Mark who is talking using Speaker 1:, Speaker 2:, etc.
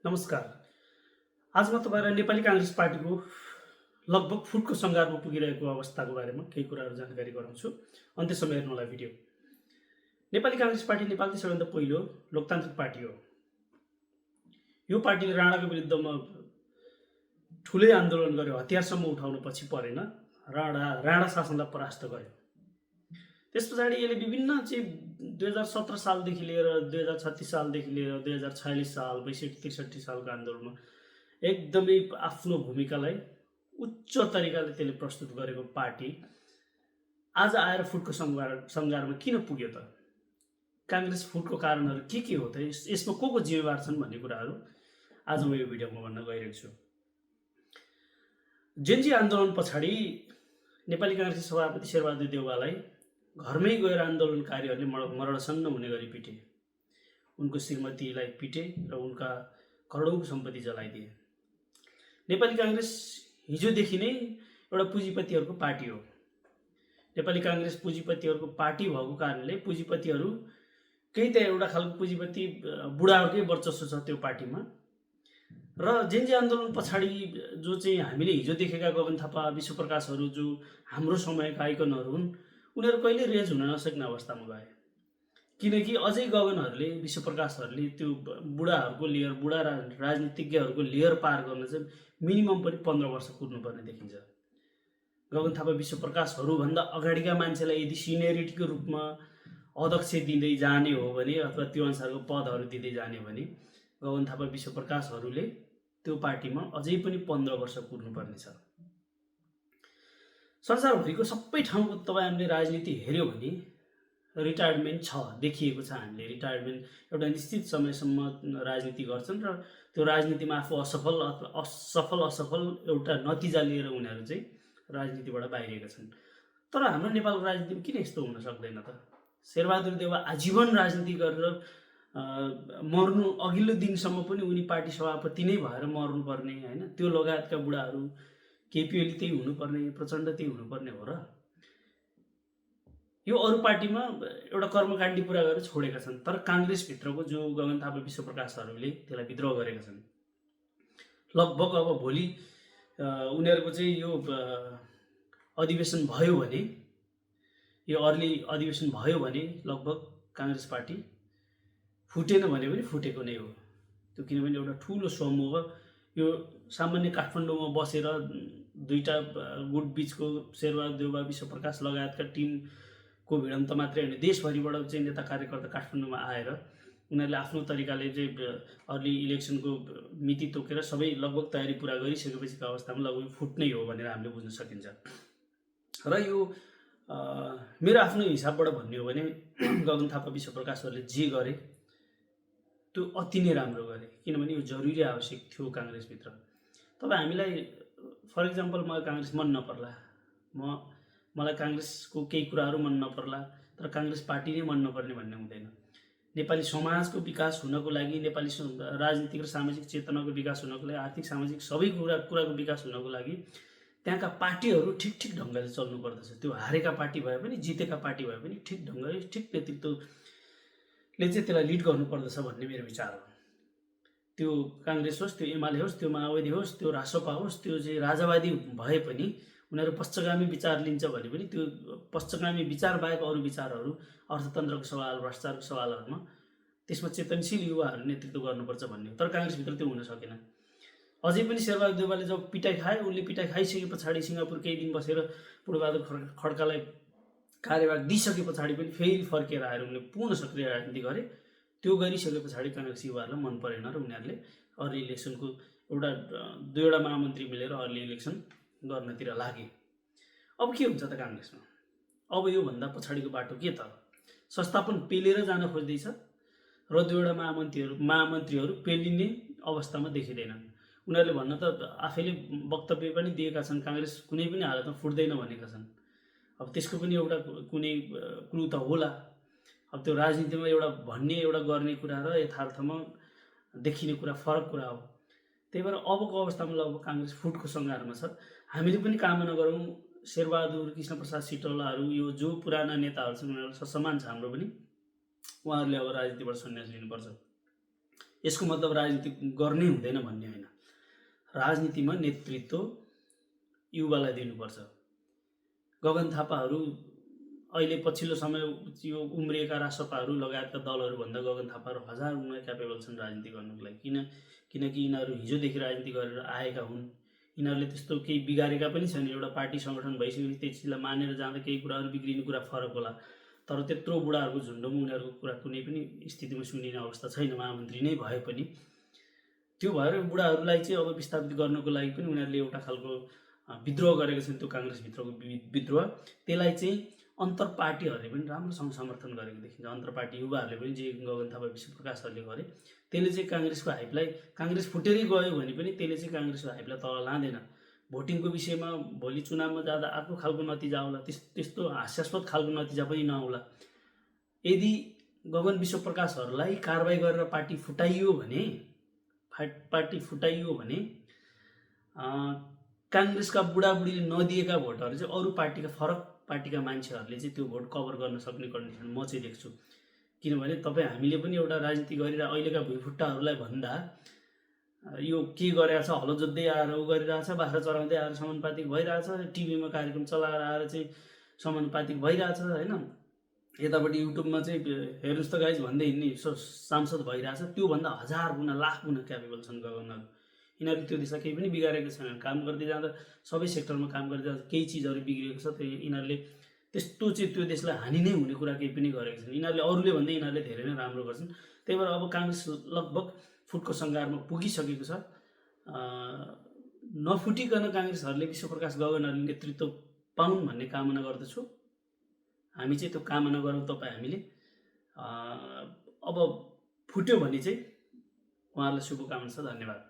Speaker 1: नमस्कार। आज म तपाईँलाई नेपाली काङ्ग्रेस पार्टीको लगभग फुटको सङ्घारमा पुगिरहेको अवस्थाको बारेमा केही कुराहरू जानकारी गराउँछु। अन्त्यसम्म हेर्नु होला भिडियो। नेपाली काङ्ग्रेस पार्टी नेपालकै सबैभन्दा पहिलो लोकतान्त्रिक पार्टी हो। यो पार्टीले राणाको विरुद्धमा ठुलै आन्दोलन गर्यो, हतियारसम्म उठाउनु पछि परेन। राणा शासनलाई परास्त गर्यो। त्यस पछाडि यसले विभिन्न चाहिँ 2017 सालदेखि लिएर 2036 सालदेखि लिएर 2046 साल 62-63 सालको आन्दोलनमा एकदमै आफ्नो भूमिकालाई उच्च तरिकाले त्यसले प्रस्तुत गरेको पार्टी आज आएर फुटको सङ्घारमा किन पुग्यो त? काङ्ग्रेस फुटको कारणहरू के हो त? यसमा को जिम्मेवार छन् भन्ने कुराहरू आज म यो भिडियोमा भन्न गइरहेको छु। जेनजी आन्दोलन पछाडि नेपाली काङ्ग्रेसका सभापति शेरबहादुर देउवालाई घरमै गएर आन्दोलनकारीहरूले मरणसन्न हुने गरी पिटे। उनको श्रीमतीलाई पिटे र उनका करोडौँको सम्पत्ति जलाइदिए। नेपाली काङ्ग्रेस हिजोदेखि नै एउटा पुँजीपतिहरूको पार्टी हो। नेपाली काङ्ग्रेस पुँजीपतिहरूको पार्टी भएको कारणले पुँजीपतिहरू केही त एउटा खालको पुँजीपति बुढाहरूकै वर्चस्व छ त्यो पार्टीमा। र जेनजी आन्दोलन पछाडि जो चाहिँ हामीले हिजो देखेका गगन थापा, विश्वप्रकाशहरू जो हाम्रो समयका आइकनहरू हुन्, उनीहरू कहिले रेज हुन नसक्ने अवस्थामा गए। किनकि अझै गगनहरूले, विश्वप्रकाशहरूले त्यो बुढा राजनीतिज्ञहरूको लेयर पार गर्न चाहिँ मिनिमम पनि 15 वर्ष कुर्नुपर्ने देखिन्छ। गगन थापा, विश्वप्रकाशहरूभन्दा अगाडिका मान्छेलाई यदि सिनियरिटीको रूपमा अध्यक्ष दिँदै जाने हो भने अथवा त्यो अनुसारको पदहरू दिँदै जाने हो भने गगन थापा, विश्वप्रकाशहरूले त्यो पार्टीमा अझै पनि 15 वर्ष कुर्नुपर्ने छ। संसारभरिको सबै ठाउँको तपाईँहरूले राजनीति हेऱ्यो भने रिटायरमेन्ट छ, देखिएको छ। हामीले रिटायरमेन्ट एउटा निश्चित समयसम्म राजनीति गर्छन् र त्यो राजनीतिमा आफू असफल एउटा नतिजा लिएर उनीहरू चाहिँ राजनीतिबाट बाहिरिएका छन्। तर हाम्रो नेपालको राजनीतिमा किन यस्तो हुन सक्दैन त? शेरबहादुर देउवा आजीवन राजनीति गरेर मर्नु अघिल्लो दिनसम्म पनि उनी पार्टी सभापति नै भएर मर्नुपर्ने होइन? त्यो लगायतका बुढाहरू केपी ओली त्यही हुनुपर्ने, प्रचण्ड त्यही हुनुपर्ने हो र? यो अरू पार्टीमा एउटा कर्मकाण्डी पुरा गरेर छोडेका छन्। तर काङ्ग्रेसभित्रको जो गगन थापा, विश्वप्रकाशहरूले त्यसलाई विद्रोह गरेका छन्। लगभग अब भोलि उनीहरूको चाहिँ यो अधिवेशन भयो भने, यो अर्ली अधिवेशन भयो भने लगभग काङ्ग्रेस पार्टी फुटेन भने पनि फुटेको नै हो। त्यो किनभने एउटा ठुलो समूह यो सामान्य काठमाडौँमा बसेर दुईटा गुट बिचको शेरबहादुर देउवा, विश्वप्रकाश लगायतका टिमको भिडन्त मात्रै होइन, देशभरिबाट चाहिँ नेता कार्यकर्ता काठमाडौँमा आएर उनीहरूले आफ्नो तरिकाले चाहिँ अर्ली इलेक्सनको मिति तोकेर सबै लगभग तयारी पुरा गरिसकेपछिको अवस्थामा लगभग फुट्नै हो भनेर हामीले बुझ्न सकिन्छ। र यो मेरो आफ्नो हिसाबबाट भन्ने हो भने गगन थापा, विश्वप्रकाशहरूले जे गरे त्यो अति नै राम्रो गरे। किनभने यो जरुरी आवश्यक थियो काङ्ग्रेसभित्र। तपाईँ हामीलाई फर इक्जाम्पल मलाई काङ्ग्रेस मन नपर्ला, मलाई काङ्ग्रेसको केही कुराहरू मन नपर्ला, तर काङ्ग्रेस पार्टी नै मन नपर्ने भन्ने हुँदैन। नेपाली समाजको विकास हुनको लागि, नेपाली राजनीतिक र सामाजिक चेतनाको विकास हुनको लागि, आर्थिक सामाजिक सबै कुराको विकास हुनको लागि त्यहाँका पार्टीहरू ठिक ढङ्गले चल्नु पर्दछ। त्यो हारेका पार्टी भए पनि जितेका पार्टी भए पनि ठिक ढङ्गले, ठिक नेतृत्वले चाहिँ त्यसलाई लिड गर्नुपर्दछ भन्ने मेरो विचार हो। त्यो काङ्ग्रेस होस्, त्यो एमाले होस्, त्यो माओवादी होस्, त्यो रासपा होस्, त्यो चाहिँ राजावादी भए पनि उनीहरू पश्चगामी विचार लिन्छ भने पनि त्यो पश्चगामी विचार बाहेक अरू विचारहरू, अर्थतन्त्रको सवाल, भ्रष्टाचारको सवालहरूमा त्यसमा चेतनशील युवाहरू नेतृत्व गर्नुपर्छ भन्ने हो। तर काङ्ग्रेसभित्र त्यो हुन सकेन। अझै पनि शेरबहादुर देउवाले जब पिटाइ खाए, उनले पिटाइ खाइसके पछाडि सिङ्गापुर केही दिन बसेर पूर्णबहादुर खड्कालाई कार्यभार दिइसके पछाडि पनि फेरि फर्केर आएर उनले पूर्ण सक्रिय राजनीति गरे। त्यो गरिसके पछाडि काङ्ग्रेस युवाहरूलाई मन परेन र उनीहरूले अर्ली इलेक्सनको दुईवटा महामन्त्री मिलेर अर्ली इलेक्सन गर्नतिर लागे। अब के हुन्छ त काङ्ग्रेसमा? अब योभन्दा पछाडिको बाटो के त? संस्थापन पेलेर जान खोज्दैछ र दुईवटा महामन्त्रीहरू पेलिने अवस्थामा देखिँदैनन्। उनीहरूले भन्न त आफैले वक्तव्य पनि दिएका छन्, काङ्ग्रेस कुनै पनि हालतमा फुट्दैन भनेका छन्। अब त्यसको पनि एउटा कुनै क्लु त होला। अब त्यो राजनीतिमा एउटा भन्ने, एउटा गर्ने कुरा र यथार्थमा देखिने कुरा फरक कुरा हो। त्यही भएर अबको अवस्थामा लगभग काङ्ग्रेस फुटको सङ्घारमा छ। हामीले पनि कामना गरौँ शेरबहादुर, कृष्णप्रसाद सिटौलाहरू, यो जो पुराना नेताहरू छन् उनीहरू सम्मान छ हाम्रो पनि। उहाँहरूले अब राजनीतिबाट सन्यास लिनुपर्छ। यसको मतलब राजनीति गर्नै हुँदैन भन्ने होइन। राजनीतिमा नेतृत्व युवालाई दिनुपर्छ। गगन थापाहरू अहिले पछिल्लो समय यो उम्रिएका राष्ट्रपाहरू लगायतका दलहरूभन्दा गगन थापाहरू हजार गुणा क्यापेबल छन् राजनीति गर्नुको लागि। किनकि यिनीहरू हिजोदेखि राजनीति गरेर आएका हुन्। यिनीहरूले त्यस्तो केही बिगारेका पनि छैन। एउटा पार्टी सङ्गठन भइसकेपछि त्यसलाई मानेर जाँदा केही कुराहरू बिग्रिने कुरा फरक होला, तर त्यत्रो बुढाहरूको झुन्डमा उनीहरूको कुरा कुनै पनि स्थितिमा सुनिने अवस्था छैन, महामन्त्री नै भए पनि। त्यो भएर बुढाहरूलाई चाहिँ अब विस्थापित गर्नको लागि पनि उनीहरूले एउटा खालको विद्रोह गरेका छन्। त्यो काङ्ग्रेसभित्रको विद्रोह, त्यसलाई चाहिँ अन्तर पार्टीहरूले पनि राम्रोसँग समर्थन गरेको देखिन्छ। अन्तर पार्टी युवाहरूले पनि, जे गगन थापा विश्वप्रकाशहरूले गरे, त्यसले चाहिँ काङ्ग्रेसको हाइपलाई, काङ्ग्रेस फुटेरै गयो भने पनि त्यसले चाहिँ काङ्ग्रेसको हाइपलाई तल लाँदैन। भोटिङको विषयमा भोलि चुनावमा जाँदा अर्को खालको नतिजा आउला, त्यस्तो हास्यास्पद खालको नतिजा पनि नआउला। यदि गगन विश्वप्रकाशहरूलाई कारबाही गरेर पार्टी फुटाइयो भने काङ्ग्रेसका बुढाबुढीले नदिएका भोटहरू चाहिँ अरू पार्टीका फरक पार्टीका मान्छेहरूले चाहिँ त्यो भोट कभर गर्न सक्ने कन्डिसन म चाहिँ देख्छु। किनभने हामीले पनि एउटा राजनीति गरिरहेको अहिलेका भुइँफुट्टाहरूलाई भन्दा यो के गरिरहेछ, हलो जोत्दै आएर ऊ गरिरहेछ, बाख्रा चराउँदै आएर समानुपातिक भइरहेछ, टिभीमा कार्यक्रम चलाएर आएर चाहिँ समानुपातिक भइरहेछ होइन, यतापट्टि युट्युबमा चाहिँ हेर्नुहोस् त गाइज भन्दै हिँड्ने सांसद भइरहेछ, त्योभन्दा हजार गुणा लाख गुणा क्यापेबल छन् गगनहरू। यिनीहरू त्यो दिशा केही पनि बिगारेको छैन। काम गर्दै जाँदा सबै सेक्टरमा काम गर्दै जाँदा केही चिजहरू बिग्रिएको छ, त्यो यिनीहरूले त्यस्तो चाहिँ त्यो देशलाई हानि नै हुने कुरा केही पनि गरेको छैन। यिनीहरूले अरूले भन्दा यिनीहरूले धेरै नै राम्रो गर्छन्। त्यही भएर अब काङ्ग्रेस लगभग फुटको सङ्घारमा पुगिसकेको छ। नफुटिकन काङ्ग्रेसहरूले विश्वप्रकाश गगनहरूले नेतृत्व पाउन् भन्ने कामना गर्दछु। हामी चाहिँ त्यो कामना गरौँ हामीले। अब फुट्यो भने चाहिँ उहाँहरूलाई शुभकामना छ। धन्यवाद।